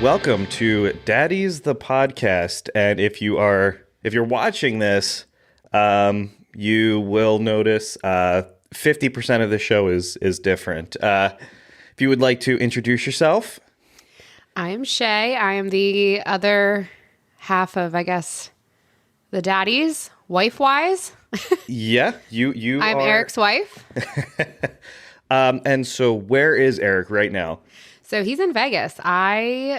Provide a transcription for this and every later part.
Welcome to Daddies the podcast, and if you're watching this, you will notice 50% of the show is different. If you would like to introduce yourself. I am Shay. I am the other half of, I guess, the Daddies, wife-wise. Yeah, you I'm are Eric's wife. And so where is Eric right now? So he's in Vegas.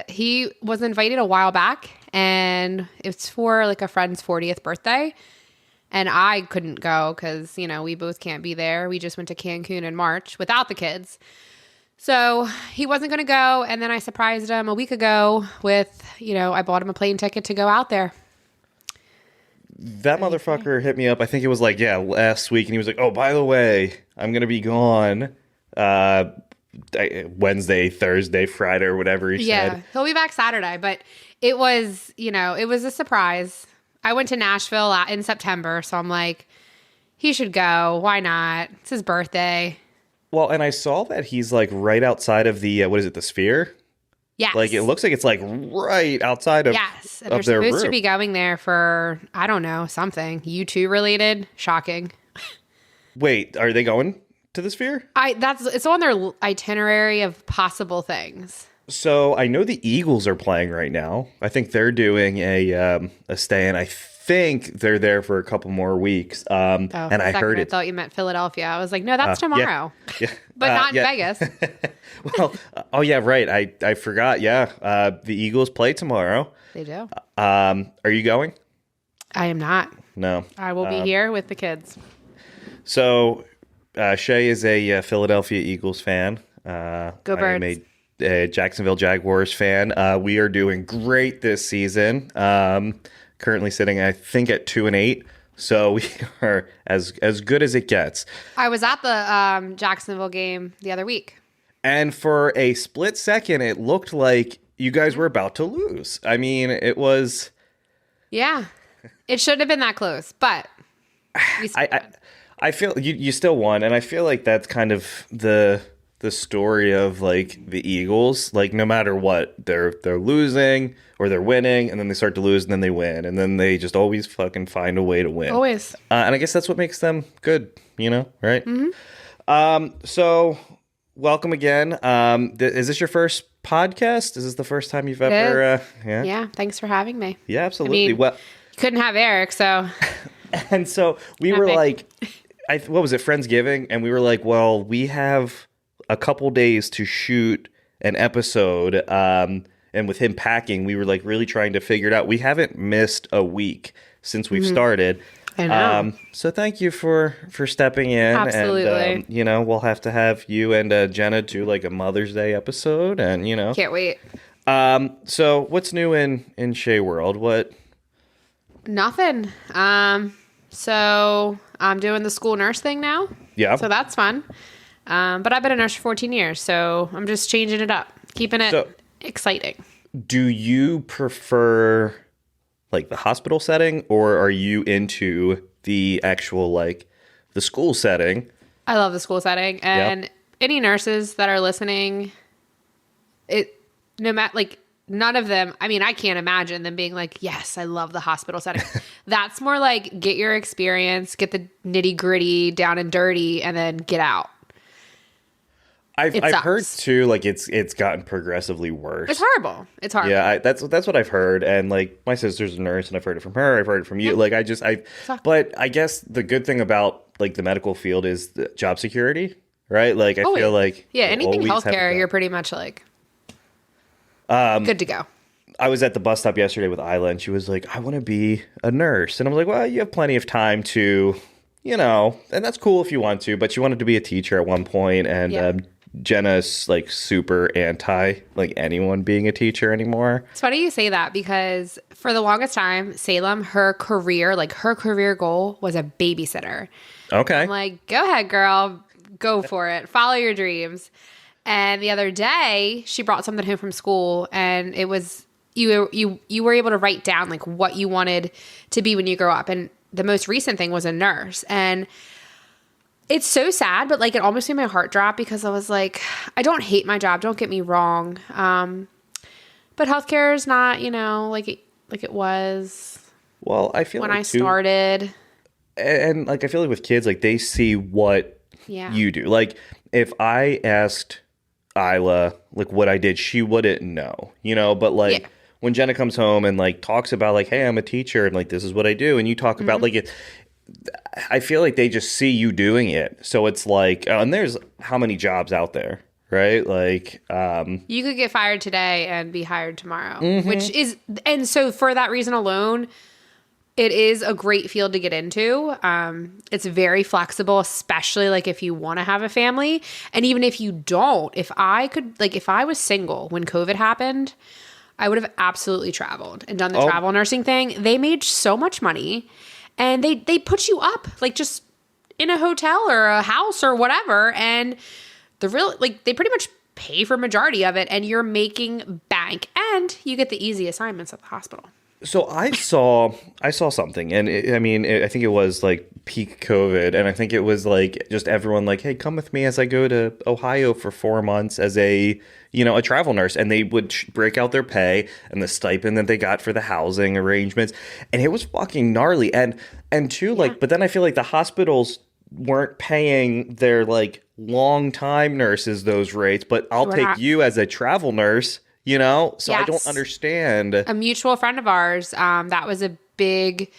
He was invited a while back, and it's for like a friend's 40th birthday. And I couldn't go because, we both can't be there. We just went to Cancun in March without the kids. So he wasn't going to go. And then I surprised him a week ago with, I bought him a plane ticket to go out there. That motherfucker hit me up. I think it was last week. And he was like, oh, by the way, I'm going to be gone Wednesday, Thursday, Friday, or whatever he said. Yeah, he'll be back Saturday. But it was, it was a surprise. I went to Nashville in September. So I'm like, he should go. Why not? It's his birthday. Well, and I saw that he's like right outside of the, the Sphere? Yes. Like, it looks like it's like right outside of, yes. And of they're their supposed room. to be going there for, I don't know, something. U2 related. Shocking. Wait, are they going to the Sphere? It's on their itinerary of possible things. So I know the Eagles are playing right now. I think they're doing a stay, and I think they're there for a couple more weeks. And I heard it. I thought you meant Philadelphia. I was like, no, that's tomorrow. Yeah. But not in Vegas. Well, oh yeah, right. I forgot. Yeah, the Eagles play tomorrow. They do. Are you going? I am not. No. I will be here with the kids. So Shay is a Philadelphia Eagles fan. Go Birds. I am a Jacksonville Jaguars fan. We are doing great this season. Currently sitting, I think, at 2-8. So we are as good as it gets. I was at the Jacksonville game the other week. And for a split second, it looked like you guys were about to lose. I mean, it was... Yeah. It shouldn't have been that close, but we still won. I feel you still won, and I feel like that's kind of the story of like the Eagles. Like, no matter what, they're losing or they're winning, and then they start to lose, and then they win, and then they just always fucking find a way to win. Always. And I guess that's what makes them good, right? Mm-hmm. So welcome again. Is this your first podcast? Is this the first time you've ever? Yeah. Thanks for having me. Yeah, absolutely. Well, couldn't have Eric, so. And so we were like, what was it, Friendsgiving? And we were like, well, we have a couple days to shoot an episode. And with him packing, we were like really trying to figure it out. We haven't missed a week since we've started. I know. So thank you for stepping in. Absolutely. And, we'll have to have you and Jenna do like a Mother's Day episode. And, Can't wait. So what's new in Shay world? What? Nothing. So I'm doing the school nurse thing now. Yeah. So that's fun. But I've been a nurse for 14 years, so I'm just changing it up, keeping it exciting. Do you prefer like the hospital setting, or are you into the actual like the school setting? I love the school setting, and any nurses that are listening, none of them, I mean, I can't imagine them being like, yes, I love the hospital setting. That's more like get your experience, get the nitty gritty down and dirty, and then get out. I've heard too, like it's gotten progressively worse. It's horrible. It's horrible. Yeah, that's what I've heard, and like my sister's a nurse, and I've heard it from her. I've heard it from you. Like but I guess the good thing about like the medical field is the job security, right? Like I feel like anything healthcare, you're pretty much like good to go. I was at the bus stop yesterday with Isla, and she was like, I want to be a nurse. And I'm like, well, you have plenty of time to, and that's cool if you want to, but she wanted to be a teacher at one point, and Jenna's like super anti like anyone being a teacher anymore. It's funny you say that because for the longest time, Salem, her career goal was a babysitter. Okay. I'm like, go ahead, girl. Go for it. Follow your dreams. And the other day, she brought something home from school, and it was you were able to write down like what you wanted to be when you grow up. And the most recent thing was a nurse. And it's so sad, but like it almost made my heart drop because I was like, I don't hate my job. Don't get me wrong. But healthcare is not, like it was Well, I feel when like I started. and like I feel like with kids, like they see what you do. Like if I asked Isla like what I did, she wouldn't know, but like when Jenna comes home and like talks about like, hey, I'm a teacher and like this is what I do, and you talk about like it, I feel like they just see you doing it. So it's like, and there's how many jobs out there, right? Like, you could get fired today and be hired tomorrow, which is, and so for that reason alone, it is a great field to get into. It's very flexible, especially like if you want to have a family. And even if you don't, if I was single when COVID happened, I would have absolutely traveled and done the travel nursing thing. They made so much money and they put you up like just in a hotel or a house or whatever. And they pretty much pay for majority of it and you're making bank and you get the easy assignments at the hospital. So I saw something, and I think it was like peak COVID, and I think it was like just everyone like, hey, come with me as I go to Ohio for 4 months as a travel nurse, and they would break out their pay and the stipend that they got for the housing arrangements, and it was fucking gnarly, and too like, but then I feel like the hospitals weren't paying their like long time nurses those rates, but I'll take you as a travel nurse. So yes. I don't understand. A mutual friend of ours, that was a big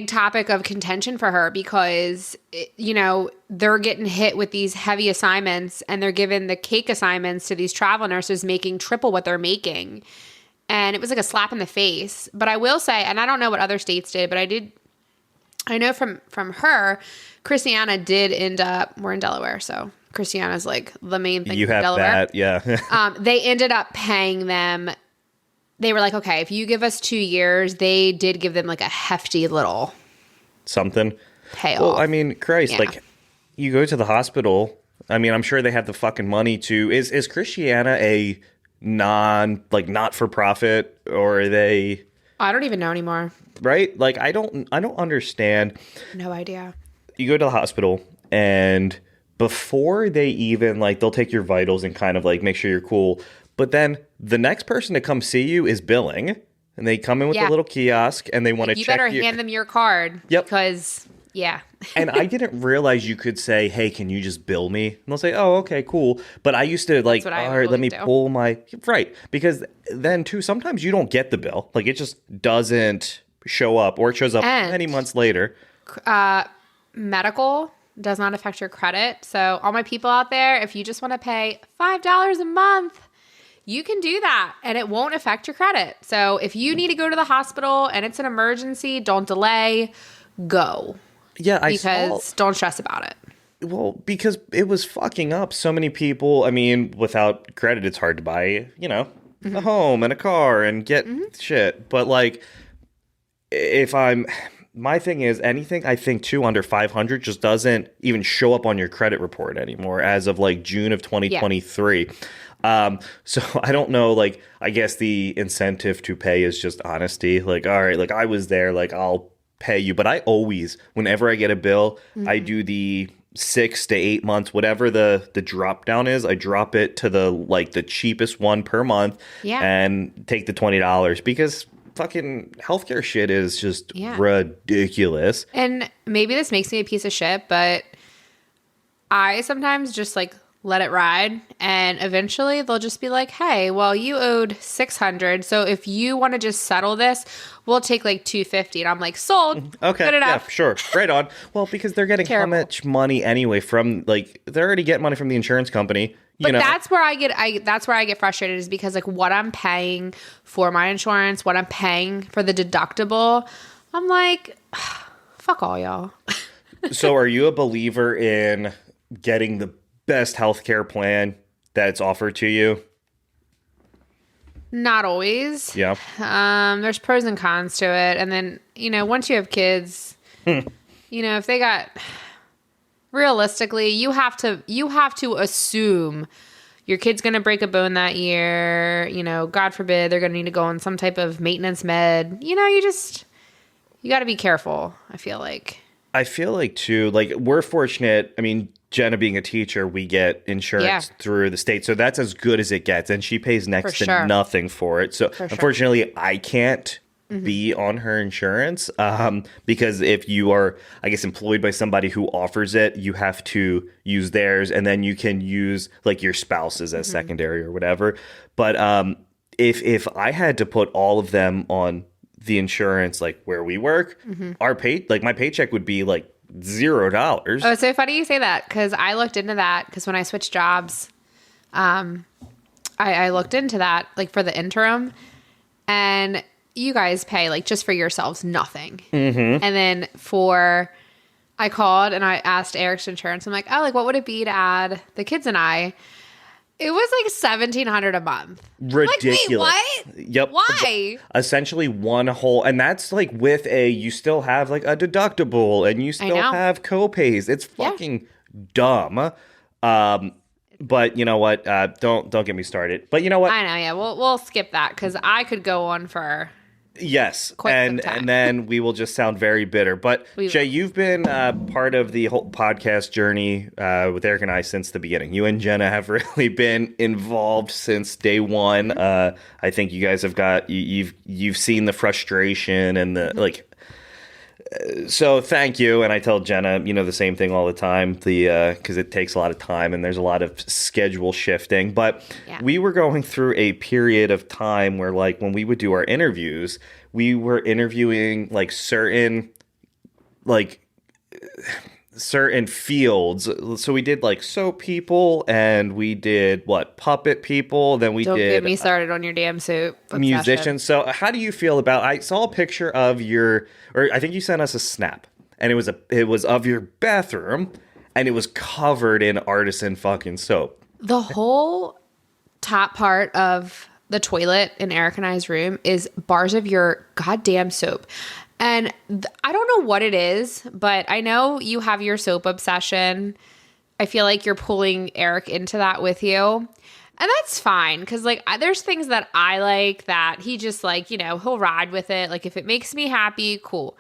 topic of contention for her because, they're getting hit with these heavy assignments and they're given the cake assignments to these travel nurses making triple what they're making. And it was like a slap in the face. But I will say, and I don't know what other states did, but I know from her, Christiana did end up, we're in Delaware, so Christiana's like the main thing. You have Delaware. That, yeah. They ended up paying them. They were like, okay, if you give us 2 years, they did give them like a hefty little something payoff. Well, I mean, Christ, like you go to the hospital. I mean, I'm sure they have the fucking money to. Is Christiana a not for profit or are they? I don't even know anymore. Right? Like I don't understand. No idea. You go to the hospital and before they even like they'll take your vitals and kind of like make sure you're cool. But then the next person to come see you is billing and they come in with a little kiosk and they want to check you. You better hand them your card. Yep. Because and I didn't realize you could say, hey, can you just bill me? And they'll say, oh, okay, cool. But I used to like, all right, let me pull my right. Because then too, sometimes you don't get the bill. Like it just doesn't show up or it shows up many months later. Medical does not affect your credit. So all my people out there, if you just want to pay $5 a month, you can do that and it won't affect your credit. So if you need to go to the hospital and it's an emergency, don't delay, go. Yeah, because don't stress about it. Well, because it was fucking up so many people. I mean, without credit, it's hard to buy, a home and a car and get shit. But like, my thing is anything I think under 500 just doesn't even show up on your credit report anymore as of like June of 2023. So I don't know, like, I guess the incentive to pay is just honesty. Like, all right, like I was there, like I'll pay you. But I always, whenever I get a bill, I do the 6 to 8 months, whatever the drop down is, I drop it to the cheapest one per month and take the $20 because fucking healthcare shit is just ridiculous. And maybe this makes me a piece of shit, but I sometimes just like let it ride and eventually they'll just be like, hey, well, you owed $600, so if you want to just settle this, we'll take like $250. And I'm like, sold. Okay, good enough. Yeah, sure, right on. Well, because they're getting how much money anyway from like they're already getting money from the insurance company. But that's where I get frustrated is because like what I'm paying for my insurance, what I'm paying for the deductible, I'm like, fuck all y'all. So are you a believer in getting the best healthcare plan that's offered to you? Not always. Yeah. There's pros and cons to it. And then, once you have kids, if they got realistically, you have to assume your kid's going to break a bone that year, God forbid they're going to need to go on some type of maintenance med. You got to be careful, I feel like. I feel like too, like we're fortunate. I mean, Jenna being a teacher, we get insurance through the state. So that's as good as it gets. And she pays next to nothing for it. So unfortunately, I can't be on her insurance because if you are, I guess, employed by somebody who offers it, you have to use theirs. And then you can use like your spouse's as secondary or whatever. But if I had to put all of them on the insurance, like where we work, my paycheck would be like $0. Oh, it's so funny you say that because I looked into that because when I switched jobs, I looked into that like for the interim, and you guys pay like just for yourselves nothing, and then I called and I asked Eric's insurance. I'm like, oh, like what would it be to add the kids and I? It was like $1,700 a month. Ridiculous. Like, wait, what? Yep. Why? Essentially one whole, and that's like with you still have like a deductible and you still have co-pays. It's fucking dumb. But you know what? Don't get me started. But you know what? I know. Yeah, we'll skip that because I could go on for. Yes, and then we will just sound very bitter. But Shay, you've been part of the whole podcast journey with Eric and I since the beginning. You and Jenna have really been involved since day one. I think you guys have you've seen the frustration and the like. So thank you, and I tell Jenna, the same thing all the time, because it takes a lot of time and there's a lot of schedule shifting. But we were going through a period of time where, like, when we would do our interviews, we were interviewing like certain fields. So we did like soap people, and we did puppet people. Then we Don't did. get me started on your damn soap obsession. Musicians. So how do you feel about? I saw a picture of or I think you sent us a snap, and it was of your bathroom, and it was covered in artisan fucking soap. The whole top part of the toilet in Eric and I's room is bars of your goddamn soap. And I don't know what it is, but I know you have your soap obsession. I feel like you're pulling Eric into that with you. And that's fine because, like, there's things that I like that he just, like, he'll ride with it. Like, if it makes me happy, cool.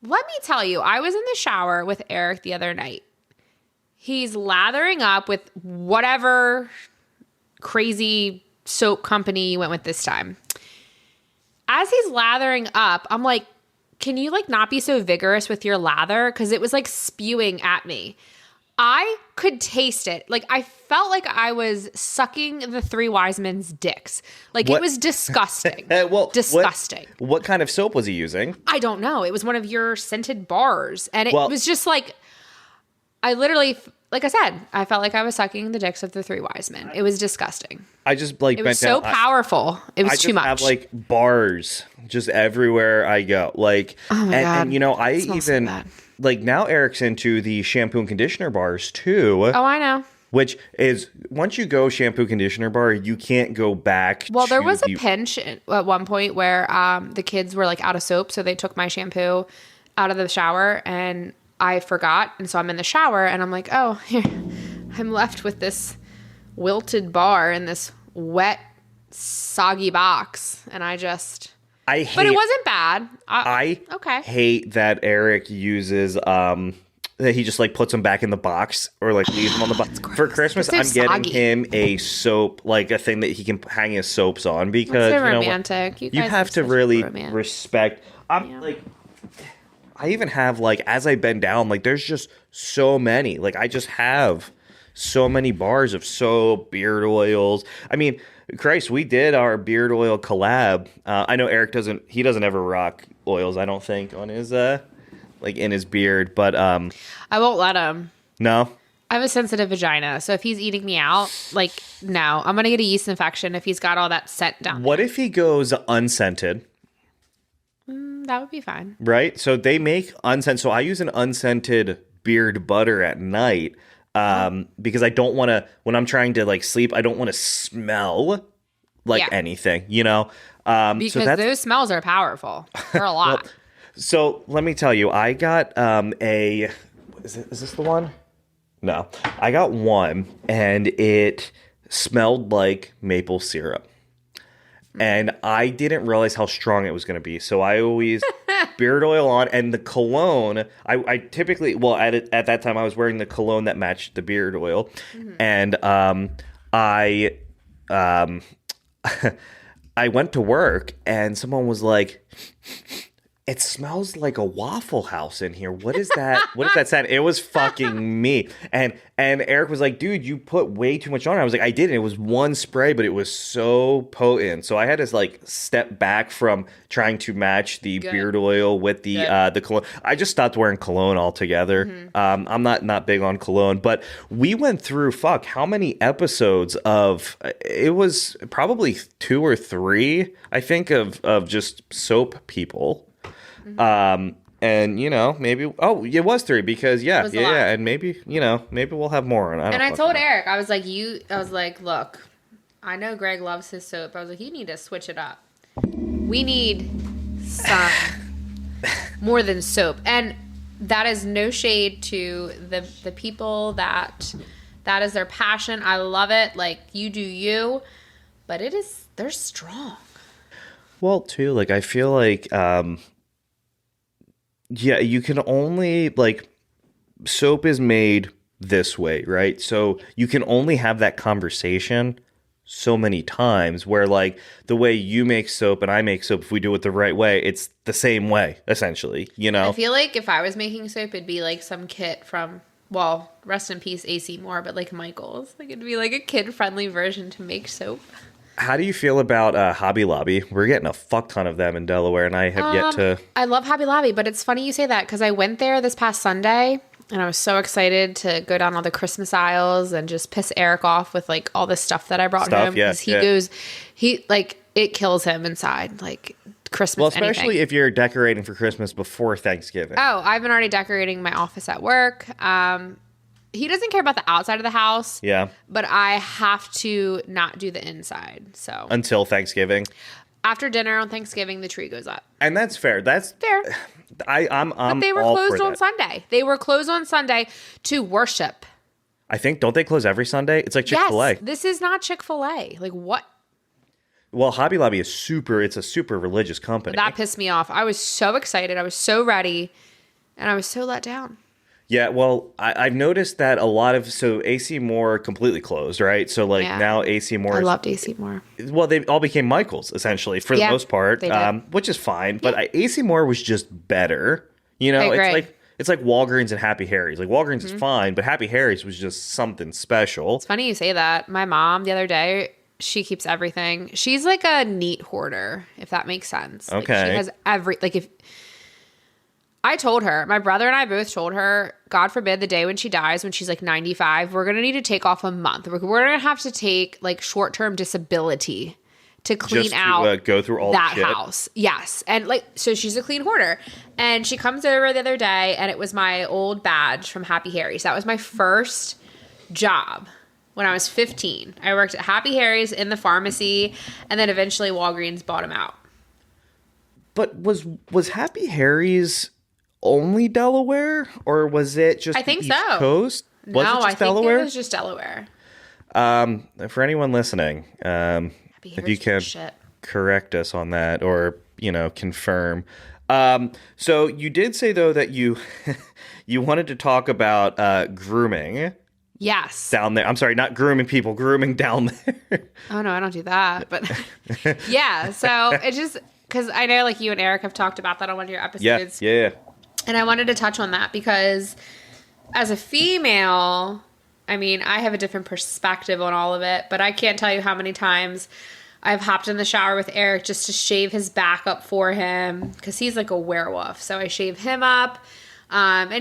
Let me tell you, I was in the shower with Eric the other night. He's lathering up with whatever crazy soap company you went with this time. As he's lathering up, I'm like, can you like not be so vigorous with your lather? Because it was like spewing at me. I could taste it. Like I felt like I was sucking the three wise men's dicks. Like it was disgusting. Disgusting. What kind of soap was he using? I don't know. It was one of your scented bars. And it was just like, I literally, like I said, I felt like I was sucking the dicks of the three wise men. It was disgusting. I just like it was so powerful. It was too much. I just have like bars just everywhere I go. Like, oh my God. And I even so like now Eric's into the shampoo and conditioner bars too. Oh, I know. Which is once you go shampoo conditioner bar, you can't go back. Well, there was a pinch at one point where the kids were like out of soap, so they took my shampoo out of the shower and I forgot, and so I'm in the shower, and I'm like, oh, here, I'm left with this wilted bar in this wet, soggy box, and but it wasn't bad. I hate that Eric uses, that he just like puts them back in the box or like leaves them on the box. For Christmas, I'm getting him a soap, like a thing that he can hang his soaps on because so romantic. You have to really respect. Like. I even have, like, as I bend down, like, there's just so many. Like, I just have so many bars of soap, beard oils. I mean, Christ, we did our beard oil collab. I know Eric doesn't ever rock oils, I don't think, on his, like, in his beard. But, I won't let him. No? I have a sensitive vagina, so if he's eating me out, like, no. I'm going to get a yeast infection if he's got all that scent down. What if he goes unscented? That would be fine. Right? So they make unscented. So I use an unscented beard butter at night because I don't want to, when I'm trying to like sleep, I don't want to smell like anything, Because those smells are powerful. They're a lot. Well, so let me tell you, I got is this the one? No. I got one and it smelled like maple syrup. and I didn't realize how strong it was going to be. So I always beard oil on, and the cologne. I typically, well, at that time I was wearing the cologne that matched the beard oil, and I I went to work, and someone was like, "It smells like a Waffle House in here. What is that? What is that scent?" It was fucking me. And Eric was like, "Dude, you put way too much on it." I was like, "I didn't. It was one spray, but it was so potent." So I had to like step back from trying to match the beard oil with the cologne. I just stopped wearing cologne altogether. I'm not big on cologne, but we went through how many episodes of it was probably 2 or 3, I think, of just soap people. And maybe it was 3 because and maybe we'll have more. And I told Eric, I was like, look, I know Greg loves his soap. I was like, you need to switch it up. We need some more than soap. And that is no shade to the people that is their passion. I love it. Like, you do you, but they're strong. Well, too, like, I feel like, you can only, like, soap is made this way, right? So you can only have that conversation so many times where, like, the way you make soap and I make soap, if we do it the right way, it's the same way, essentially, I feel like if I was making soap, it'd be like some kit from, well, rest in peace, AC Moore, but like Michael's. Like, it'd be like a kid-friendly version to make soap. How do you feel about Hobby Lobby? We're getting a fuck ton of them in Delaware, and I have yet to... I love Hobby Lobby, but it's funny you say that because I went there this past Sunday, and I was so excited to go down all the Christmas aisles and just piss Eric off with, like, all the stuff that I brought home. Because it kills him inside, like, Christmas. Well, especially if you're decorating for Christmas before Thanksgiving. Oh, I've been already decorating my office at work. He doesn't care about the outside of the house. Yeah. But I have to not do the inside. So until Thanksgiving. After dinner on Thanksgiving, the tree goes up. And that's fair. That's fair. But they were closed on Sunday. They were closed on Sunday to worship. I think, don't they close every Sunday? It's like Chick-fil-A. Yes, this is not Chick-fil-A. Like, what? Well, Hobby Lobby is it's a super religious company. That pissed me off. I was so excited. I was so ready. And I was so let down. Yeah, well, I've noticed that a lot of... So AC Moore completely closed, right? So, like, now AC Moore... I loved AC Moore. Well, they all became Michaels, essentially, for the most part, which is fine. But AC Moore was just better. It's like Walgreens and Happy Harry's. Like, Walgreens is fine, but Happy Harry's was just something special. It's funny you say that. My mom, the other day, she keeps everything. She's like a neat hoarder, if that makes sense. Okay. Like, she has if... I told her, my brother and I both told her, God forbid the day when she dies, when she's like 95, we're going to need to take off a month. We're going to have to take like short-term disability to clean out go through all that shit. House. Yes. And like, so she's a clean hoarder. And she comes over the other day and it was my old badge from Happy Harry's. That was my first job when I was 15. I worked at Happy Harry's in the pharmacy and then eventually Walgreens bought them out. But was Happy Harry's only Delaware, or was it just I think East so. Coast? Was no, it just I think Delaware? It was just Delaware. For anyone listening, if you can correct us on that or confirm. So you did say though that you you wanted to talk about grooming. Yes. Down there. I'm sorry, not grooming people, grooming down there. Oh no, I don't do that. But yeah, so it just because I know like you and Eric have talked about that on one of your episodes. Yeah. And I wanted to touch on that because as a female, I mean, I have a different perspective on all of it, but I can't tell you how many times I've hopped in the shower with Eric just to shave his back up for him because he's like a werewolf. So I shave him up. And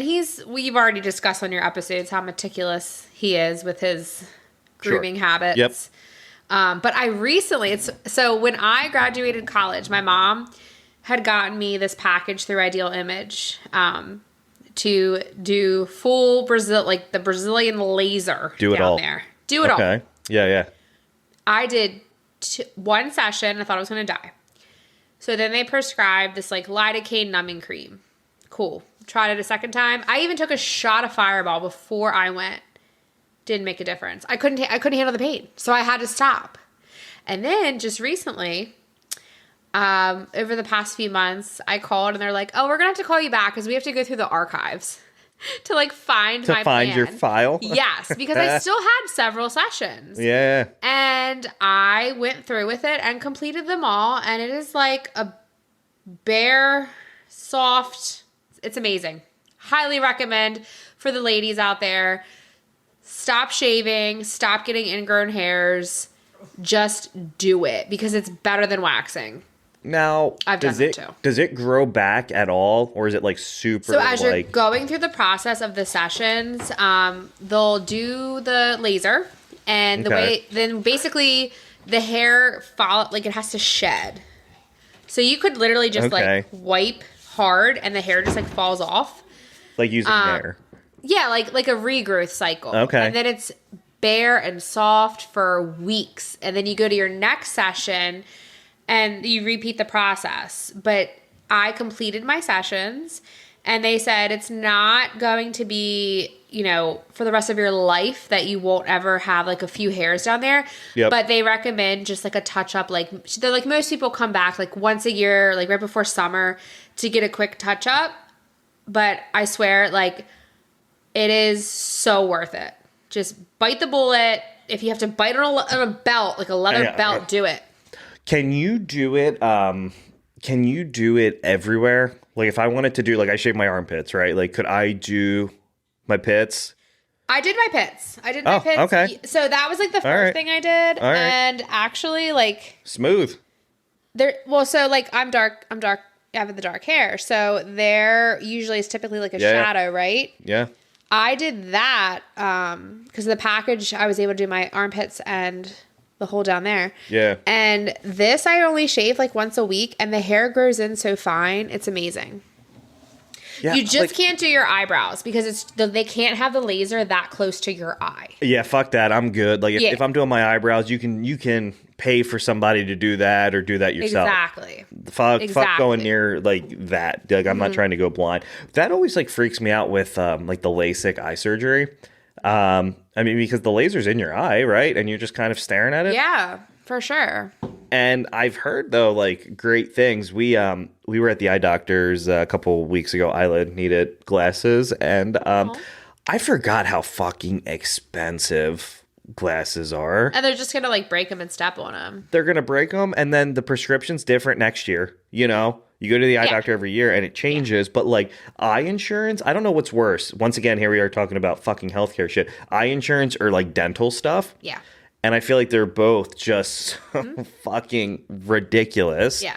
we've already discussed on your episodes how meticulous he is with his grooming habits. Yep. But I recently, so when I graduated college, my mom had gotten me this package through Ideal Image to do full Brazil, like the Brazilian laser down there. Do it all. Okay. Yeah. I did one session. I thought I was going to die. So then they prescribed this like lidocaine numbing cream. Cool. Tried it a second time. I even took a shot of Fireball before I went. Didn't make a difference. I couldn't handle the pain. So I had to stop. And then just recently, over the past few months, I called and they're like, "Oh, we're gonna have to call you back because we have to go through the archives to like find my plan." Your file. Yes, because I still had several sessions. Yeah. And I went through with it and completed them all, and it is like a bare, soft. It's amazing. Highly recommend for the ladies out there. Stop shaving. Stop getting ingrown hairs. Just do it because it's better than waxing. Now, I've done that too. Does it grow back at all, or is it like super? So as you're going through the process of the sessions, they'll do the laser, and the way then basically the hair follow like it has to shed. So you could literally just like wipe hard, and the hair just like falls off. Like using hair. Yeah, like a regrowth cycle. Okay. And then it's bare and soft for weeks, and then you go to your next session. And you repeat the process. But I completed my sessions, and they said it's not going to be, for the rest of your life that you won't ever have like a few hairs down there. Yep. But they recommend just like a touch up. Like they're like most people come back like once a year, like right before summer to get a quick touch up. But I swear, like it is so worth it. Just bite the bullet. If you have to bite on a belt, like a leather belt, do it. Can you do it? Can you do it everywhere? Like if I wanted to do, like I shave my armpits, right? Like could I do my pits? I did my pits. Okay. So that was like the first thing I did. All right. And actually like smooth. So like I'm dark, I have the dark hair. So there usually is typically like a shadow, right? Yeah. I did that because of the package. I was able to do my armpits and the hole down there. Yeah. And this I only shave like once a week, and the hair grows in so fine. It's amazing. Yeah, you just can't do your eyebrows because they can't have the laser that close to your eye. Yeah, fuck that. I'm good. Like if I'm doing my eyebrows, you can pay for somebody to do that or do that yourself. Exactly. Fuck going near like that. Like I'm not trying to go blind. That always like freaks me out with like the LASIK eye surgery. I mean, because the laser's in your eye, right? And you're just kind of staring at it. Yeah, for sure. And I've heard though, like great things. We were at the eye doctor's a couple weeks ago. Isla needed glasses, and I forgot how fucking expensive glasses are. And they're just gonna like break them and step on them. They're gonna break them, and then the prescription's different next year. You go to the eye doctor every year and it changes, but like eye insurance, I don't know what's worse. Once again, here we are talking about fucking healthcare shit. Eye insurance or like dental stuff. Yeah. And I feel like they're both just fucking ridiculous. Yeah.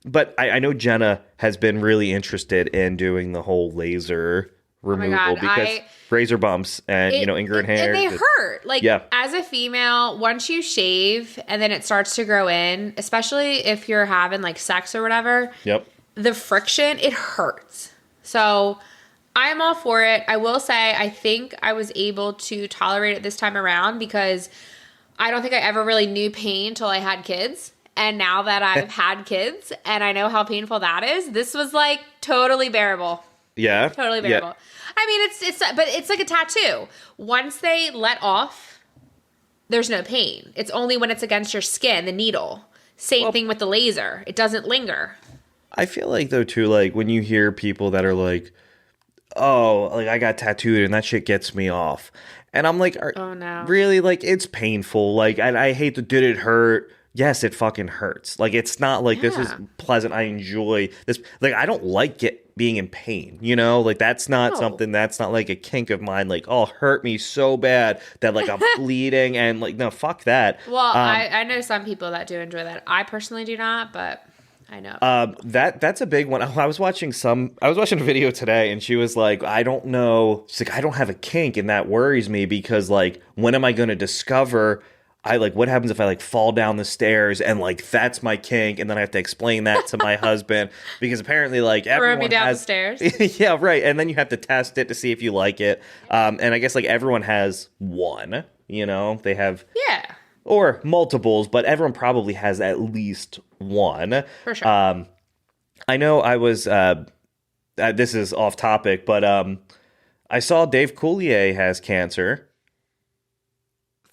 But I know Jenna has been really interested in doing the whole laser removal because razor bumps and ingrown hair. And they hurt. Like as a female, once you shave and then it starts to grow in, especially if you're having like sex or whatever. Yep. The friction, it hurts. So I'm all for it. I will say I think I was able to tolerate it this time around because I don't think I ever really knew pain till I had kids. And now that I've had kids and I know how painful that is, this was like totally bearable. Yeah. Totally bearable. Yeah. I mean, but it's like a tattoo. Once they let off, there's no pain. It's only when it's against your skin, the needle. Same thing with the laser. It doesn't linger. I feel like though too, like when you hear people that are like, oh, like I got tattooed and that shit gets me off. And I'm like, oh no. Really? Like it's painful. Like I hate did it hurt? Yes, it fucking hurts. Like it's not like this is pleasant. I enjoy this. Like I don't like being in pain, like that's not something that's not like a kink of mine. Like, oh, hurt me so bad that like I'm bleeding and like, no, fuck that. Well, I know some people that do enjoy that. I personally do not, but I know. That's a big one. I was watching a video today and she was like, I don't know. She's like, I don't have a kink and that worries me because like, when am I going to discover what happens if I like fall down the stairs and like that's my kink and then I have to explain that to my husband because apparently like everyone throw me down the stairs. Yeah, right. And then you have to test it to see if you like it. And I guess like everyone has one, they have or multiples, but everyone probably has at least one. For sure. I know I was this is off topic, but I saw Dave Coulier has cancer.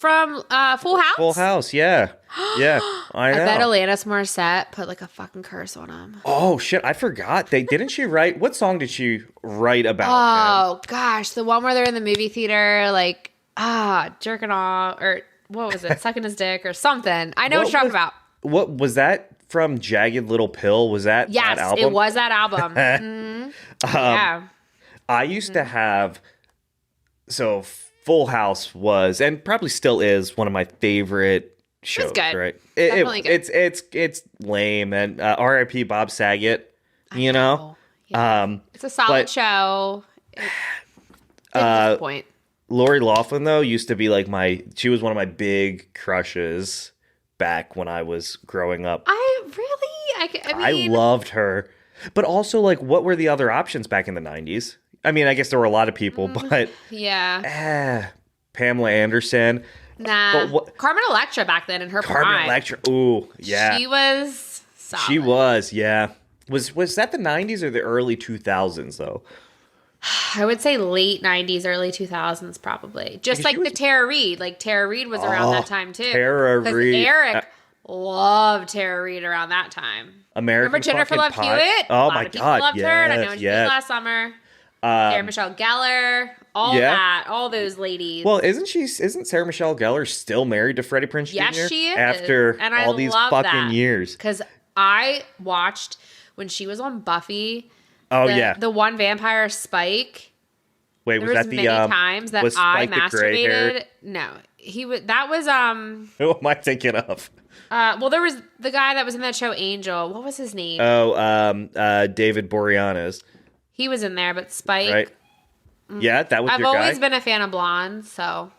from Full House. Full House, yeah. Yeah, I know. I bet Alanis Morissette put like a fucking curse on him. Oh, shit, I forgot. Didn't she write, what song did she write about him? Oh, gosh. The one where they're in the movie theater, like, jerking off, or what was it? Sucking his dick or something. I know what you're talking about. What was that from Jagged Little Pill? Was that that album? Yes, it was that album. Mm-hmm. Yeah. I used to have, so Full House was, and probably still is, one of my favorite shows. It's good. Right? Definitely good. It's lame, and R.I.P. Bob Saget. You know, yeah. It's a solid show. It's point. Lori Loughlin though used to be like she was one of my big crushes back when I was growing up. I mean, I loved her, but also like, what were the other options back in the 90s? I mean, I guess there were a lot of people, but yeah, Pamela Anderson. Nah, Carmen Electra back then in her prime. Carmen Electra, ooh, yeah, she was solid. She was, yeah. Was that the 90s or the early 2000s though? I would say late 90s, early 2000s, probably. Just like the Tara Reid. Like, Tara Reid was around that time, too. Tara Reid. Eric loved Tara Reid around that time. Remember Jennifer Love Hewitt? Oh, my God. Loved her. And I know she did last summer. Sarah Michelle Gellar. All that. All those ladies. Well, isn't Sarah Michelle Gellar still married to Freddie Prinze Jr.? Yes, she is. After all these fucking years. Because I watched when she was on Buffy... Oh, yeah. The one vampire, Spike. Wait, was that the many times that I masturbated? No. That was Who am I thinking of? Well, there was the guy that was in that show, Angel. What was his name? Oh, David Boreanaz. He was in there, but Spike. Right. Yeah, that was your guy. I've always been a fan of blondes, so.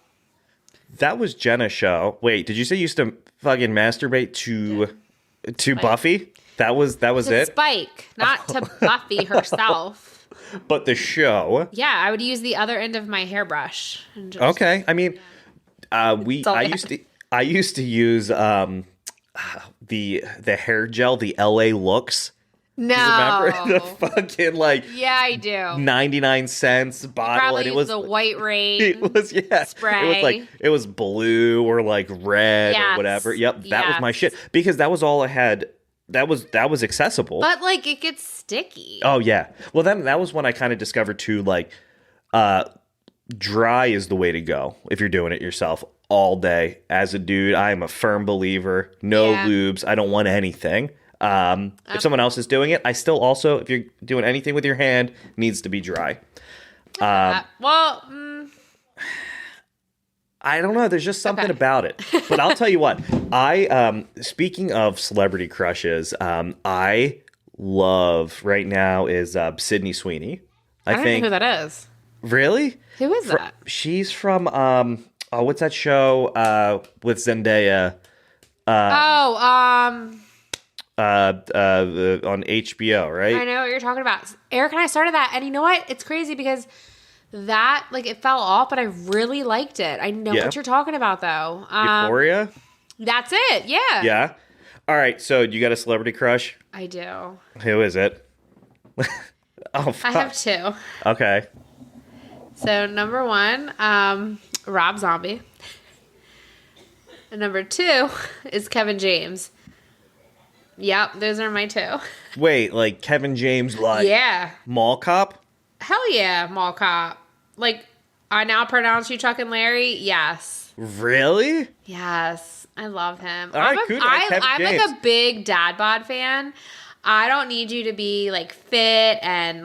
That was Jenna's show. Wait, did you say you used to fucking masturbate to Buffy? That was it? Spike, not to Buffy herself. But the show. Yeah, I would use the other end of my hairbrush. Okay, I mean, I used to use the hair gel, the LA Looks. No. You remember the fucking Yeah, I do. 99 cents bottle, probably and it was the white rain. It was spray. It was blue or like red or whatever. Yep, that was my shit because that was all I had. That was accessible. But it gets sticky. Oh yeah. Well, then that was when I kind of discovered too, dry is the way to go if you're doing it yourself all day. As a dude, I am a firm believer. No lubes. I don't want anything. If someone else is doing it, I still also, if you're doing anything with your hand, needs to be dry. I don't know. There's just something about it. But I'll tell you what. Speaking of celebrity crushes, I love right now is Sydney Sweeney. I don't know who that is. Really? Who is that? She's from what's that show with Zendaya? On HBO, right? I know what you're talking about. Eric and I started that, and you know what? It's crazy because that it fell off, but I really liked it. I know what you're talking about though. Euphoria? That's it. Yeah. Yeah. All right, so you got a celebrity crush? I do. Who is it? Oh, fuck. I have two. Okay. So number one, Rob Zombie. And number two is Kevin James. Yep, those are my two. Wait, like Kevin James, Mall Cop? Hell yeah, Mall Cop. I now pronounce you Chuck and Larry. Yes. Really? Yes, I love him. All right, I'm a big dad bod fan. I don't need you to be fit and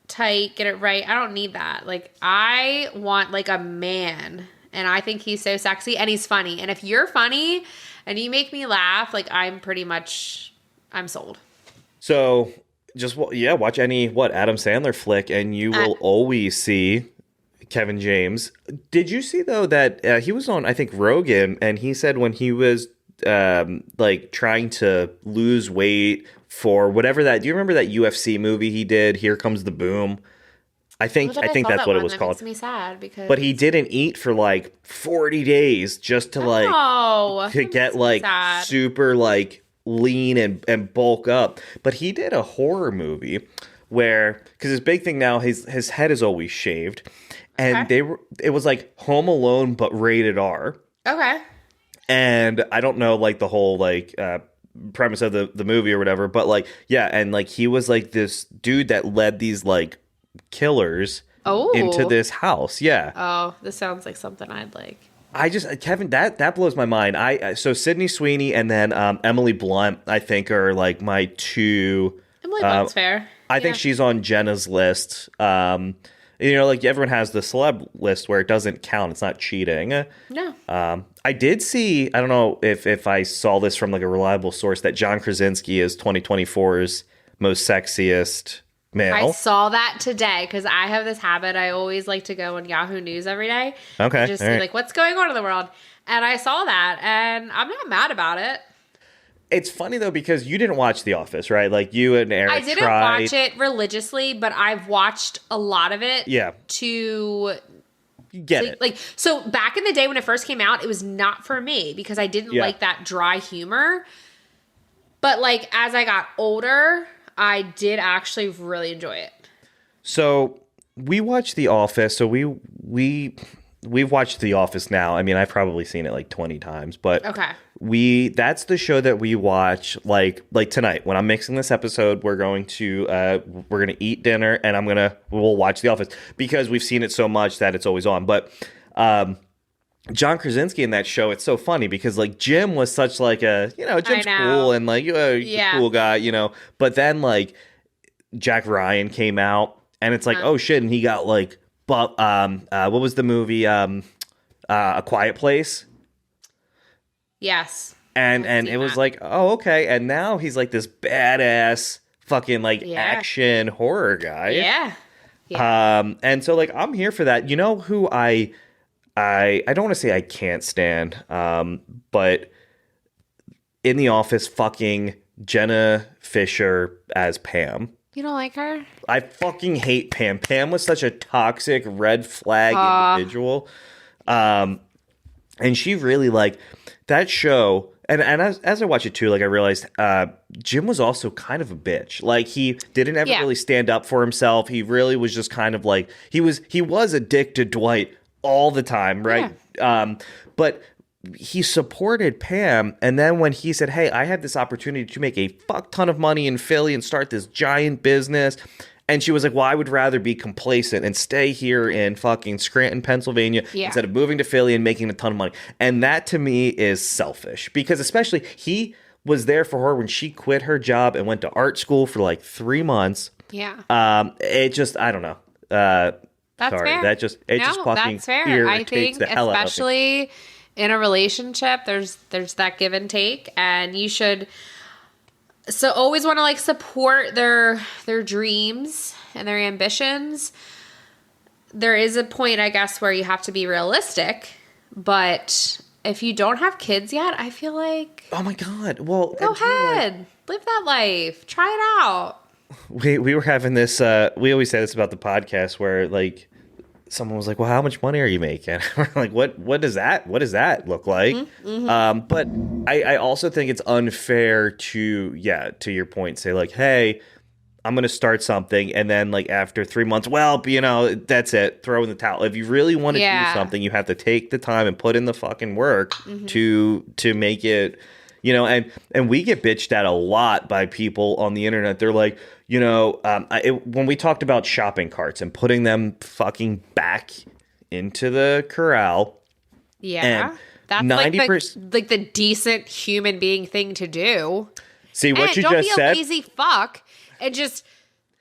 tight, get it right. I don't need that. I want a man, and I think he's so sexy and he's funny. And if you're funny and you make me laugh, I'm sold. So just watch any Adam Sandler flick, and you will always see Kevin James. Did you see though that he was on I think Rogan, and he said when he was trying to lose weight for whatever that. Do you remember that UFC movie he did? Here Comes the Boom. I think that's what it was called. Makes me sad because. But he didn't eat for 40 days just to to get super lean and bulk up. But he did a horror movie where, because his big thing now, his head is always shaved, and it was like Home Alone but rated R. Okay. And I don't know, like, the whole, like, premise of the movie or whatever, but, like, yeah, and, like, he was, like, this dude that led these, like, killers into this house. Yeah. Oh, this sounds like something I'd like. Kevin, that blows my mind. So Sydney Sweeney and then Emily Blunt, I think, are, like, my two. Emily Blunt's fair. I think she's on Jenna's list. You know, like, everyone has the celeb list where it doesn't count. It's not cheating. No. I did see, I don't know if I saw this from, like, a reliable source, that John Krasinski is 2024's most sexiest male. I saw that today because I have this habit. I always like to go on Yahoo News every day. Okay. And just see, like, what's going on in the world. And I saw that, and I'm not mad about it. It's funny, though, because you didn't watch The Office, right? Like, you and Eric I didn't watch it religiously, but I've watched a lot of it. Yeah. To you get it. Like, so back in the day when it first came out, it was not for me because I didn't like that dry humor. But, like, as I got older, I did actually really enjoy it. So we watched The Office. So we've watched The Office now. I mean, I've probably seen it like 20 times, but okay. That's the show that we watch like tonight. When I'm mixing this episode, we're going to eat dinner and we'll watch The Office because we've seen it so much that it's always on. But John Krasinski in that show, it's so funny because, like, Jim was such, like, a, you know, Jim's cool and, like, a cool guy, you know, but then, like, Jack Ryan came out and it's like, oh shit, and he got, like, but what was the movie, A Quiet Place? Yes. And it was like, oh, okay. And now he's like this badass fucking, like, action horror guy. Yeah. And so, like, I'm here for that. You know who I don't want to say I can't stand, but in The Office, fucking Jenna Fisher as Pam. You don't like her? I fucking hate Pam. Pam was such a toxic red flag individual. And she really, like, that show, and as I watch it too, like, I realized Jim was also kind of a bitch. Like, he didn't ever really stand up for himself. He really was just kind of like, he was a dick to Dwight all the time, right? Yeah. But he supported Pam, and then when he said, hey, I have this opportunity to make a fuck ton of money in Philly and start this giant business, and she was like, well, I would rather be complacent and stay here in fucking Scranton, Pennsylvania, instead of moving to Philly and making a ton of money. And that, to me, is selfish, because especially he was there for her when she quit her job and went to art school for like 3 months. Yeah. It just, I don't know. That's sorry. fair. Just fucking that's fair. I think the hell especially in a relationship, there's that give and take, and you should always want to, like, support their dreams and their ambitions. There is a point, I guess, where you have to be realistic, but if you don't have kids yet, I feel like, oh my god, well, go ahead, live that life, try it out. We were having this. We always say this about the podcast, where, like, someone was like, well, how much money are you making? We're like, what does that look like? Mm-hmm. But I also think it's unfair to your point, say, like, hey, I'm going to start something, and then, like, after 3 months, well, you know, that's it, throw in the towel. If you really want to do something, you have to take the time and put in the fucking work to make it, you know, and we get bitched at a lot by people on the internet. They're like, you know, when we talked about shopping carts and putting them fucking back into the corral. Yeah. That's 90%, like the decent human being thing to do. See what you just said? Don't be a lazy fuck and just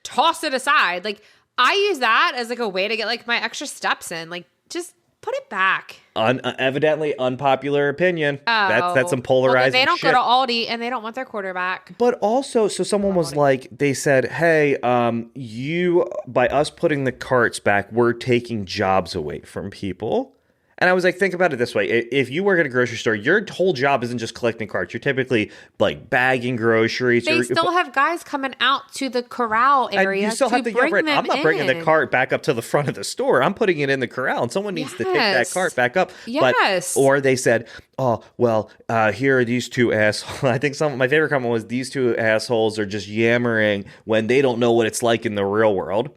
toss it aside. Like, I use that as, like, a way to get, like, my extra steps in. Like, just put it back. Evidently unpopular opinion. That's some polarizing they don't shit. go to Aldi and they don't want their quarterback. But also, so someone was like, they said, hey, by us putting the carts back, we're taking jobs away from people. And I was like, think about it this way. If you work at a grocery store, your whole job isn't just collecting carts. You're typically, like, bagging groceries. They still have guys coming out to the corral area you still have to bring them I'm not bringing the cart back up to the front of the store. I'm putting it in the corral, and someone needs to take that cart back up. Yes. Or they said, oh, well, here are these two assholes. I think my favorite comment was, these two assholes are just yammering when they don't know what it's like in the real world.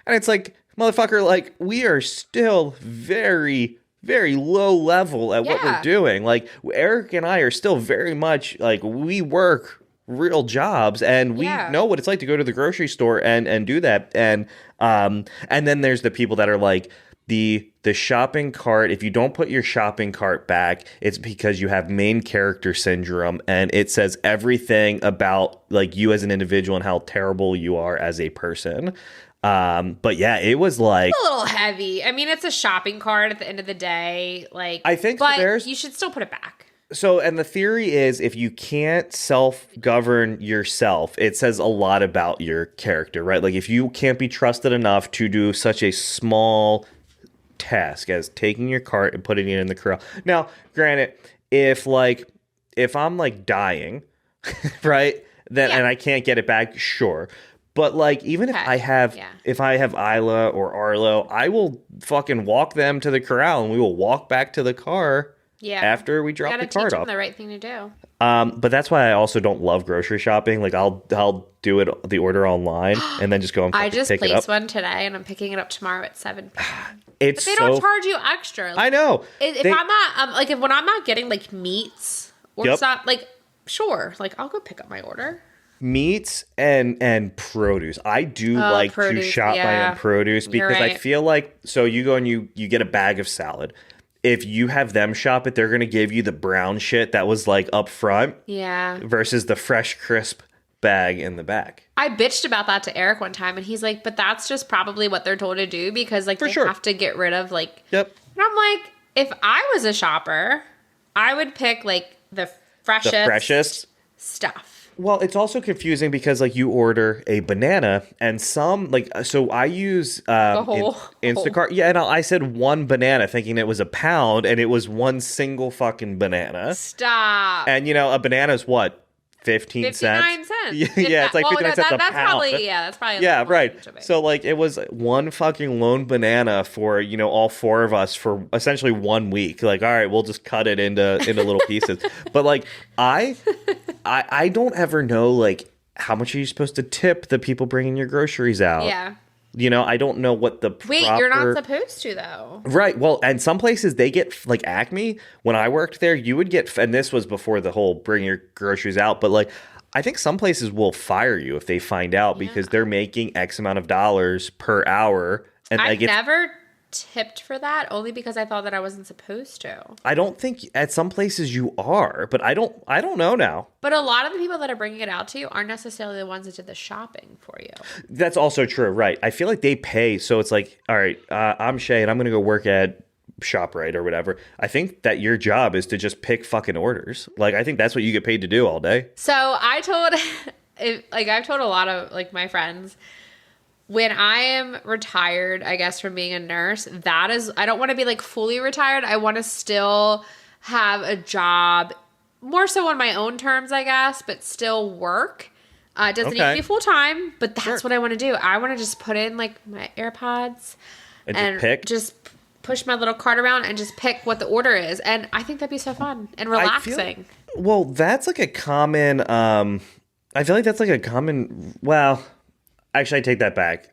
And it's like, motherfucker, like, we are still very, very low level at what we're Yeah. doing. Like Eric and I are still very much like we work real jobs and we Yeah. know what it's like to go to the grocery store and do that. And then there's the people that are like the shopping cart. If you don't put your shopping cart back, it's because you have main character syndrome, and it says everything about like you as an individual and how terrible you are as a person. But yeah, it was like A little heavy. I mean, it's a shopping cart at the end of the day. Like, I think but there's- you should still put it back. so, and the theory is if you can't self-govern yourself, it says a lot about your character, right? Like if you can't be trusted enough to do such a small task as taking your cart and putting it in the corral. Now, granted, if I'm like dying, right? Then Yeah. and I can't get it back, sure. But like even if Okay. I have Yeah. Isla or Arlo, I will fucking walk them to the corral and we will walk back to the car Yeah. after we You drop gotta the teach cart them off. the right thing to do. But that's why I also don't love grocery shopping. Like I'll do it the order online and then just go and I fucking just pick it up. placed one today, and I'm picking it up tomorrow at 7 p.m. It's They so don't charge you extra. I know. If They- I'm not like when I'm not getting like meats or Yep. stuff, like sure, like I'll go pick up my order. meats and produce. I do like to produce, shop my yeah. own produce You're because I right. feel like so you go and you get a bag of salad. If you have them shop it, they're gonna give you the brown shit that was like up front Yeah. versus the fresh, crisp bag in the back. I bitched about that to Eric one time, and he's like, "But that's just probably what they're told to do because like they sure. have to get rid of like." Yep. And I'm like, if I was a shopper, I would pick like the freshest, The freshest. stuff. Well, it's also confusing because like you order a banana and some like so I use whole- Instacart. Yeah, and I said one banana thinking it was a pound and it was one single fucking banana. Stop. And you know, a banana is what? 15 cents. 59 cents. Yeah, If yeah, it's like well, 59 cents a that's pound. probably that's probably Yeah, like right. much of it. So like it was one fucking lone banana for, you know, all four of us for essentially 1 week. Like, all right, we'll just cut it into little pieces. But like I don't ever know like how much are you supposed to tip the people bringing your groceries out? Yeah. You know, I don't know what the Wait, proper... you're not supposed to though. Right. Well, and some places they get like Acme. When I worked there, you would get, and this was before the whole bring your groceries out, but like I think some places will fire you if they find out because they're making X amount of dollars per hour. And I've like it's, never tipped for that only because I thought that I wasn't supposed to. I don't think at some places you are, but I don't know now. But a lot of the people that are bringing it out to you aren't necessarily the ones that did the shopping for you. That's also true, right? I feel like they pay, so it's like, all right, I'm Shay, and I'm gonna go work at ShopRite or whatever. I think that your job is to just pick fucking orders. Like, I think that's what you get paid to do all day. So I told, I've told a lot of like my friends, when I am retired, I guess from being a nurse, that is, I don't want to be like fully retired. I want to still have a job, more so on my own terms, I guess, but still work. It doesn't need to Okay. be full time, but that's Sure. what I want to do. I want to just put in like my AirPods And just pick? just push my little cart around and just pick what the order is. And I think that'd be so fun and relaxing. Well, that's like a common. I feel like that's like a common. Well, actually, I take that back.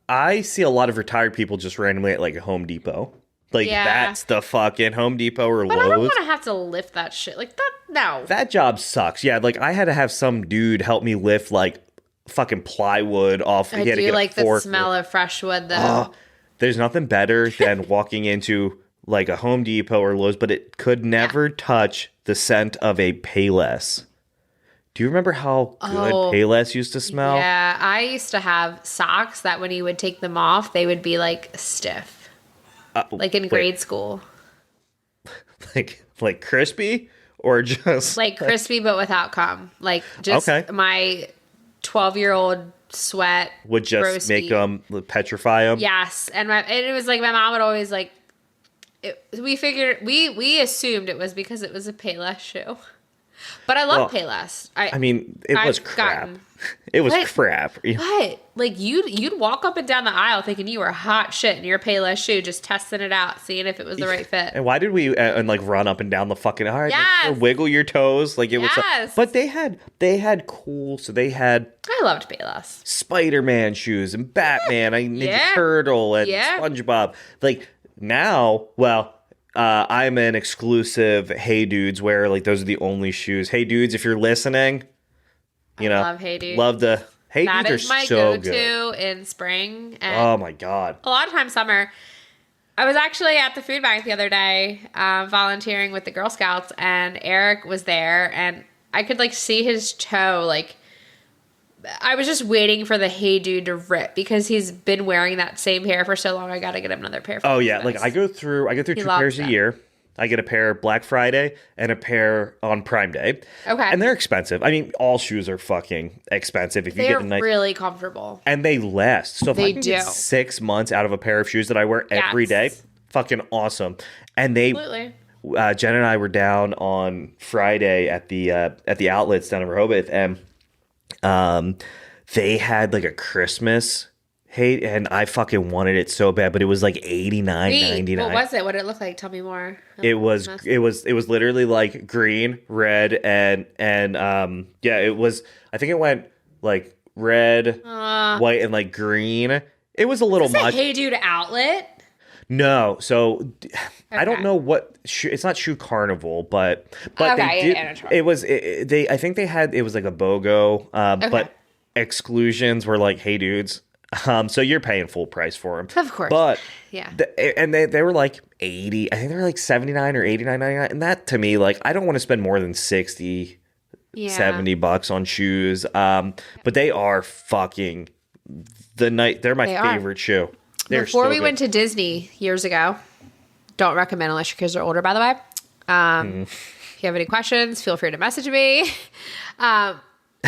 I see a lot of retired people just randomly at like a Home Depot. Like Yeah. that's the fucking Home Depot or But I don't Lowe's. want to have to lift that shit. Like that, no. That job sucks. Yeah, like I had to have some dude help me lift like fucking plywood off. I He had to do get a like the forklift. smell of fresh wood though. There's nothing better than walking into like a Home Depot or Lowe's, but it could never touch the scent of a Payless. Do you remember how good Payless used to smell? Yeah, I used to have socks that when you would take them off, they would be like stiff. Like in grade school. Like crispy or just Like crispy but without cum. Like just Okay. my 12-year-old sweat. would just roasty. make them petrify them? Yes, and it was like my mom would always like. We figured we assumed it was because it was a Payless shoe, but I love Well, Payless. I mean, it was I've crap. gotten- It was What? crap. But like you'd walk up and down the aisle thinking you were hot shit in your Payless shoe, just testing it out, seeing if it was the right fit. And why did we and like run up and down the fucking all right, Yes. wiggle your toes like it was Yes. but they had cool, so they had I loved Payless. Spider-Man shoes and Batman and Ninja Yeah. Turtle and Yeah. SpongeBob. Like now, well, I'm an exclusive Hey Dudes wearer. Like those are the only shoes. Hey Dudes, if you're listening, I love Hey Dude. love the Hey That Dudes is are my so go-to good. in spring. And Oh my god. a lot of times summer. I was actually at the food bank the other day, volunteering with the Girl Scouts, and Eric was there, and I could like see his toe. Like, I was just waiting for the Hey Dude to rip because he's been wearing that same pair for so long. I got to get him another pair. For Oh yeah, Christmas. like I go through He two loves pairs a them. year. I get a pair Black Friday and a pair on Prime Day. Okay. And they're expensive. I mean, all shoes are fucking expensive if you They're get a nice really comfortable. and they last. So if They I can get do. 6 months out of a pair of shoes that I wear every day, Yes. fucking awesome. And they Absolutely. Jen and I were down on Friday at the outlets down in Rehoboth, and they had like a Christmas hate, and I fucking wanted it so bad, but it was like $89.99. What was it? What did it look like? Tell me more. It was literally like green, red, and yeah, it was. I think it went like red, white, and like green. It was a little Is it much. Hey Dude outlet? No, so I don't Okay. know what it's not Shoe Carnival, but Okay, they yeah, did. yeah, sure. It was they. I think they had it was like a BOGO, but exclusions were like, hey dudes. So you're paying full price for them, Of course. But Yeah. and they were like 80. I think they were like 79 or 89.99, and that to me, like, I don't want to spend more than 60, Yeah. $70 on shoes. But they are fucking they're my They are. favorite shoe. They're Before so we good. went to Disney years ago, don't recommend unless your kids are older, by the way. If you have any questions, feel free to message me.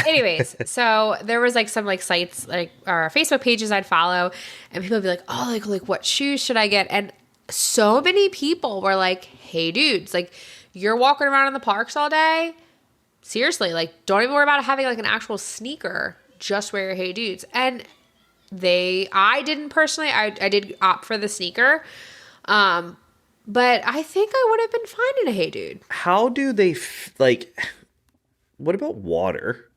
Anyways, so there was like some like sites like or Facebook pages I'd follow, and people would be like, "Oh, like what shoes should I get?" And so many people were like, "Hey, dudes, like you're walking around in the parks all day. Seriously, like don't even worry about having like an actual sneaker. Just wear your Hey Dudes." And I didn't personally. I did opt for the sneaker, but I think I would have been fine in a Hey Dude. How do they like? What about water?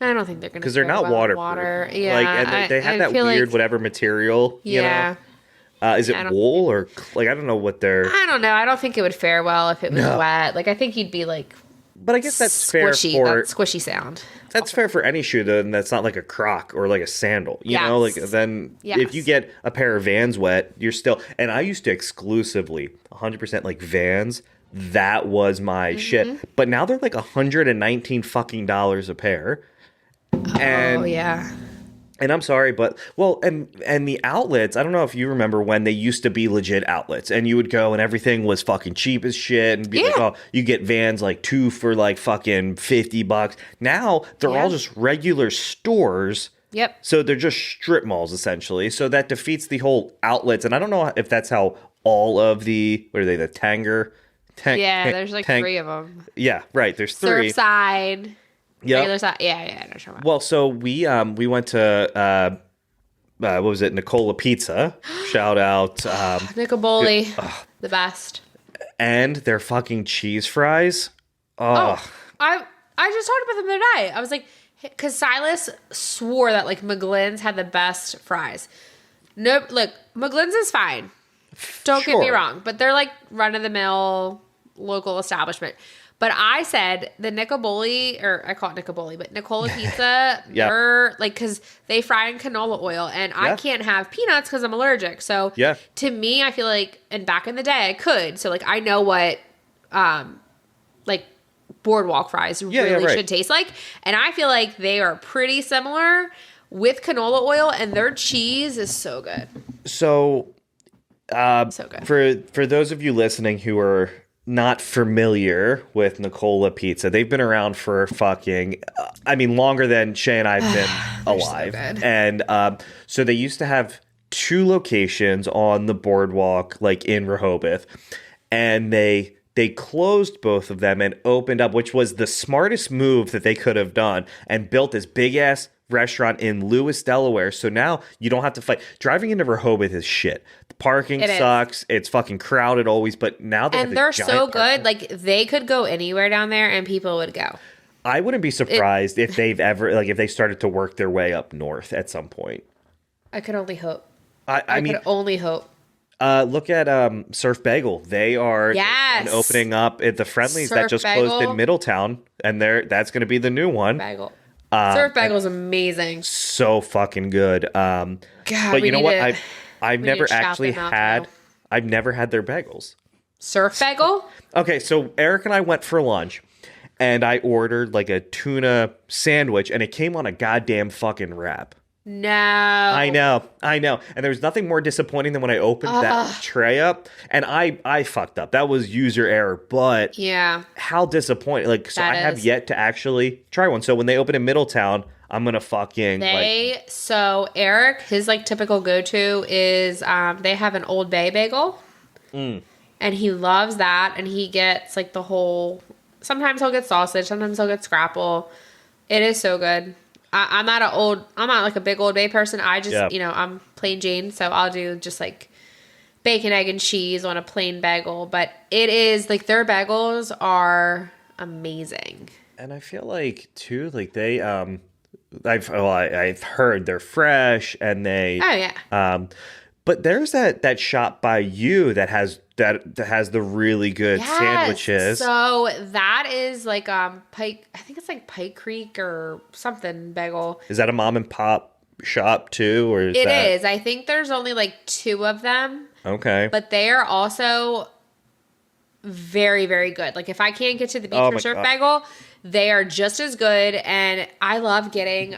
I don't think they're gonna Because they're fare not well with waterproof. water. Yeah, like, and they have I that feel weird like, whatever material. Yeah, You know? Is it I don't- wool or like I don't know what they're. I don't know. I don't think it would fare well if it was No. wet. Like I think you'd be like But I guess that's fair squishy. for That squishy sound. that's fair for any shoe though, and that's not like a Croc or like a sandal. You know, like Yes. then Yes. if you get a pair of Vans wet, you're still. And I used to exclusively 100% like Vans. That was my Mm-hmm. shit. But now they're like $119 fucking dollars a pair. And Oh yeah. And I'm sorry, but well, and the outlets, I don't know if you remember when they used to be legit outlets and you would go and everything was fucking cheap as shit and be like, Yeah. oh, you get Vans like 2 for like fucking $50. Now they're all Yeah. just regular stores. Yep. So they're just strip malls essentially. So that defeats the whole outlets. And I don't know if that's how all of the, what are they, the Yeah, there's like 3 of them. Yeah, right. There's 3. Surfside. Yeah. Regular side. Yeah, I know what you're talking about. Well, so we went to what was it, Nicola Pizza? Shout out, Nicoboli, the best. and their fucking cheese fries. I just talked about them the other day. I was like, because Silas swore that like McGlynn's had the best fries. Nope. Look, McGlynn's is fine. Don't get me Sure. wrong, but they're like run of the mill local establishment. But I said the Nicoboli, or I call it Nicoboli, but Nicola Pizza, Yeah. they're like, because they fry in canola oil, and I Yeah. can't have peanuts because I'm allergic. So Yeah. to me, I feel like, and back in the day, I could. So like, I know what, like boardwalk fries Yeah, really right. should taste like, and I feel like they are pretty similar with canola oil, and their cheese is so good, So so good. for those of you listening who are not familiar with Nicola Pizza, they've been around for fucking, I mean, longer than Shay and I've been alive. good. And so they used to have 2 locations on the boardwalk, like in Rehoboth, and they closed both of them and opened up, which was the smartest move that they could have done, and built this big ass restaurant in Lewis, Delaware. So now you don't have to fight. Driving into Rehoboth is shit. The parking It is. sucks. It's fucking crowded always. But now they have And a they're giant so parking good. Like they could go anywhere down there, and people would go. I wouldn't be surprised if they've ever if they started to work their way up north at some point. I could only hope. I mean, could only hope. Look at Surf Bagel. They are Yes. opening up at the Friendlies that Surf just Bagel. closed in Middletown, and that's going to be the new one. Bagel. Surf Bagel's amazing. So fucking good. God, But we you know need what? to- I've we need never to shout actually them out had. now. I've never had their bagels. Surf Bagel? Okay, so Eric and I went for lunch, and I ordered like a tuna sandwich, and it came on a goddamn fucking wrap. No. I know. And there was nothing more disappointing than when I opened that tray up, and I fucked up. That was user error, but Yeah. how disappointing. Like, so That I have is. yet to actually try one. So when they open in Middletown, I'm gonna fucking So Eric, his like typical go-to is they have an Old Bay bagel. And he loves that, and he gets like the whole, sometimes he'll get sausage, sometimes he'll get scrapple. It is so good. I'm not like a big Old Bay person. I just, I'm plain Jane, so I'll do just like bacon, egg, and cheese on a plain bagel. But it is like their bagels are amazing. And I feel like too, like they I've heard they're fresh and they Oh yeah. But there's that shop by you that has the really good sandwiches. So that is like Pike. I think it's like Pike Creek or something bagel. Is that a mom and pop shop too, or is It that... is. I think there's only like 2 of them, Okay. but they are also very, very good. Like if I can't get to the beach Oh for my surf God. bagel, they are just as good. And I love getting.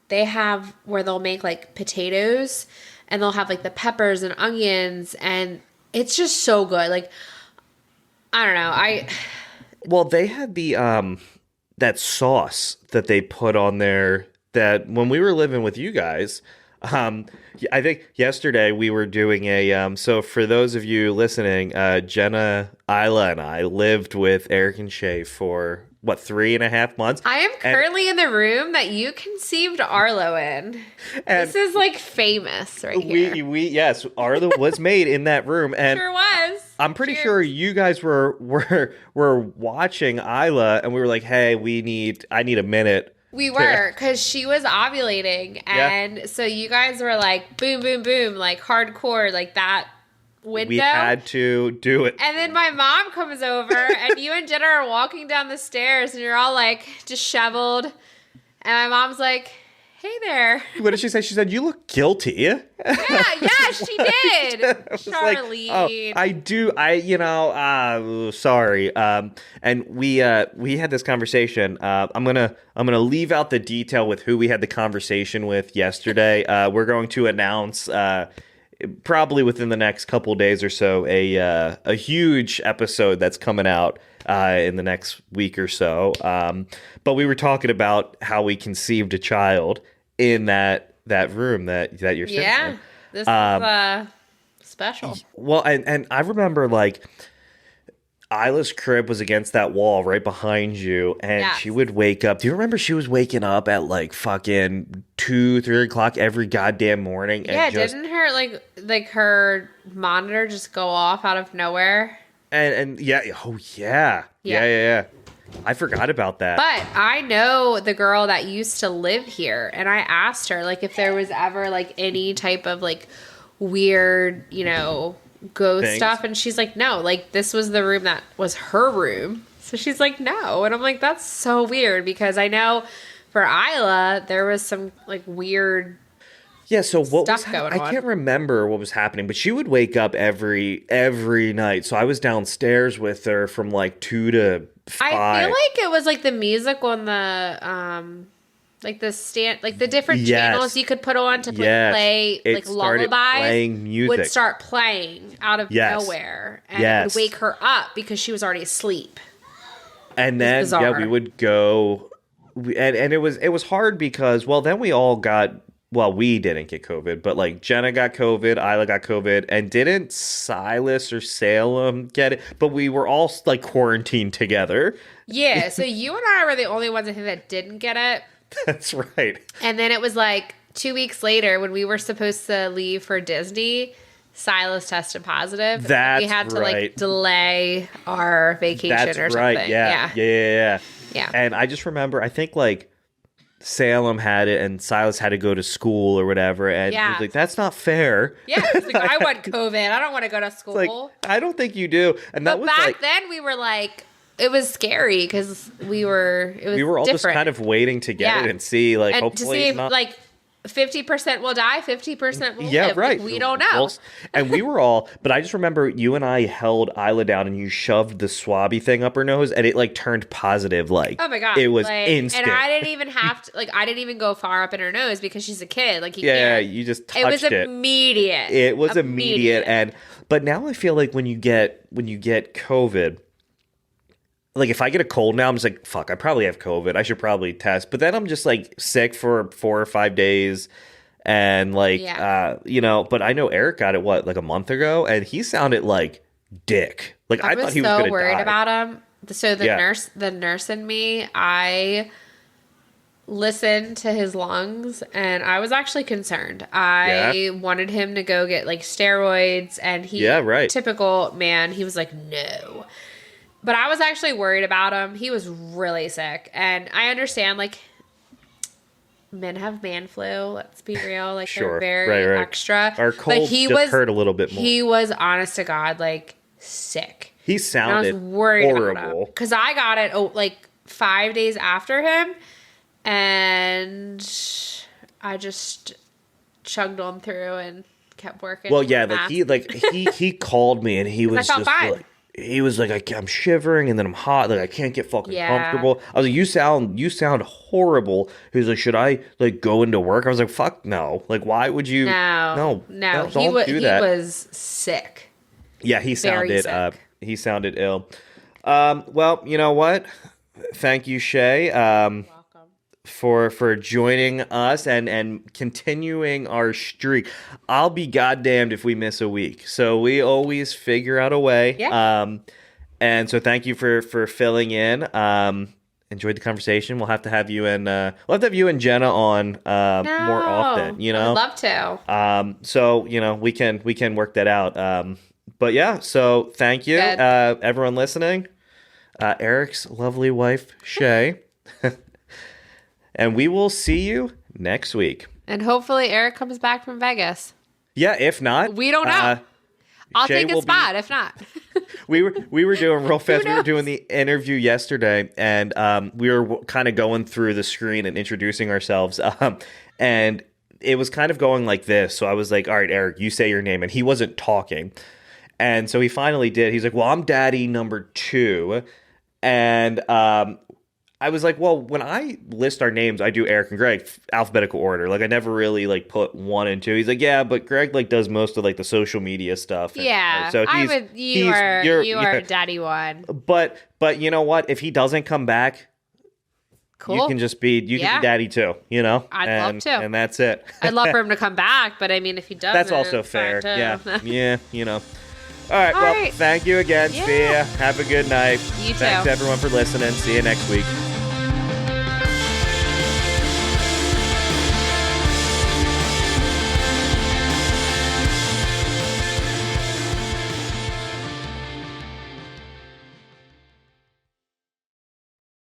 They have where they'll make like potatoes, and they'll have like the peppers and onions, and it's just so good. Like I don't know. Well, they had the that sauce that they put on there that when we were living with you guys. I think yesterday we were doing a so for those of you listening, Jenna, Isla, and I lived with Eric and Shay for 3.5 months. I am currently in the room that you conceived Arlo in. And this is like famous right here. we yes, Arlo was made in that room, and Sure was. I'm pretty Cheers. sure you guys were watching Isla, and we were like, "Hey, I need a minute." We were, because she was ovulating. And so you guys were like, boom, boom, boom, like hardcore, like that window. We had to do it. And then my mom comes over, and you and Jenna are walking down the stairs, and you're all like disheveled. And my mom's like, hey there. What did she say? She said, "You look guilty." Yeah, she did. Charlene. Like, I do. Sorry. And we had this conversation. I'm gonna leave out the detail with who we had the conversation with yesterday. We're going to announce probably within the next couple days or so a huge episode that's coming out in the next week or so. But we were talking about how we conceived a child in that room that you're sitting in. This is special. Well, and I remember like Isla's crib was against that wall right behind you, and she would wake up. Do you remember she was waking up at like fucking 2-3 o'clock every goddamn morning? Yeah, didn't her like her monitor just go off out of nowhere? And yeah, oh yeah. I forgot about that. But I know the girl that used to live here, and I asked her like if there was ever like any type of like weird, ghost stuff, and she's like, no, like this was the room that was her room. So she's like, no, and I'm like, that's so weird, because I know for Isla there was some like weird so what stuff was going on. I can't remember what was happening, but she would wake up every night. So I was downstairs with her from like 2 to 5. I feel like it was like the music on the like the stand, like the different channels you could put on to play like lullabies playing music. would start playing out of nowhere, and it would wake her up because she was already asleep. And then we would go, and it was hard because then we all got. Well, we didn't get COVID, but like Jenna got COVID, Isla got COVID, and didn't Silas or Salem get it? But we were all like quarantined together. Yeah, so you and I were the only ones I think that didn't get it. That's right. And then it was like 2 weeks later when we were supposed to leave for Disney, Silas tested positive. That's we had to right. like delay our vacation or something. Yeah. Yeah. And I just remember, I think like Salem had it and Silas had to go to school or whatever. And he was like, that's not fair. Yeah. It's like, I want COVID. I don't want to go to school. Like, I don't think you do. And that but was back then we were like, it was scary because we were all different. just kind of waiting to get it and see, like, and hopefully to see it's not... like 50% will die, 50% will live. Right. Like, we don't know. Well, and we were all, but I just remember you and I held Isla down and you shoved the swabby thing up her nose and it like turned positive. Like, oh my God. It was like, instant. And I didn't even have to, like, I didn't even go far up in her nose because she's a kid. Like, you just touched it. It was immediate. It was immediate. But now I feel like when you get COVID, like, if I get a cold now, I'm just like, fuck, I probably have COVID. I should probably test. But then I'm just, like, sick for 4 or 5 days. And, like, but I know Eric got it, like a month ago? And he sounded like dick. Like, I thought he was going to die. I was so worried about him. So the nurse and me, I listened to his lungs. And I was actually concerned. I wanted him to go get, like, steroids. And he, typical man, he was like, no. But I was actually worried about him. He was really sick. And I understand, like, men have man flu. Let's be real. Like, they're very extra. Our cold just hurt a little bit more. He was, honest to God, like, sick. He sounded and I was worried horrible. Because I got it, like, 5 days after him. And I just chugged on through and kept working. Well, yeah, he called me and he was just fine. Like, he was like, I'm shivering and then I'm hot. Like, I can't get fucking comfortable. I was like, you sound horrible. He was like, should I, like, go into work? I was like, fuck no. Like, why would you? No. Don't do that. He was sick. Yeah, he sounded ill. Well, you know what? Thank you, Shay. Welcome. For joining us and continuing our streak. I'll be goddamned if we miss a week. So we always figure out a way. Yeah. And so thank you for filling in. Enjoyed the conversation. We'll have to have you and Jenna on more often. You know, I'd love to. So we can work that out. But yeah. So thank you, everyone listening. Eric's lovely wife, Shay. And we will see you next week. And hopefully Eric comes back from Vegas. Yeah, if not. We don't know. I'll take a spot if not. we were doing real fast. We were doing the interview yesterday, and we were kind of going through the screen and introducing ourselves. And it was kind of going like this. So I was like, all right, Eric, you say your name. And he wasn't talking. And so he finally did. He's like, well, I'm daddy number 2. And I was like, well, when I list our names, I do Eric and Greg alphabetical order. Like, I never really like put 1 and 2. He's like, yeah, but Greg like does most of like the social media stuff. Yeah, so you are daddy 1. But you know what? If he doesn't come back, cool. You can be daddy 2. You know, I'd love to, and that's it. I'd love for him to come back, but I mean, if he doesn't, that's also fair. Yeah. You know. All right. Thank you again. Yeah. See ya. Have a good night. You too. Thanks everyone for listening. See you next week.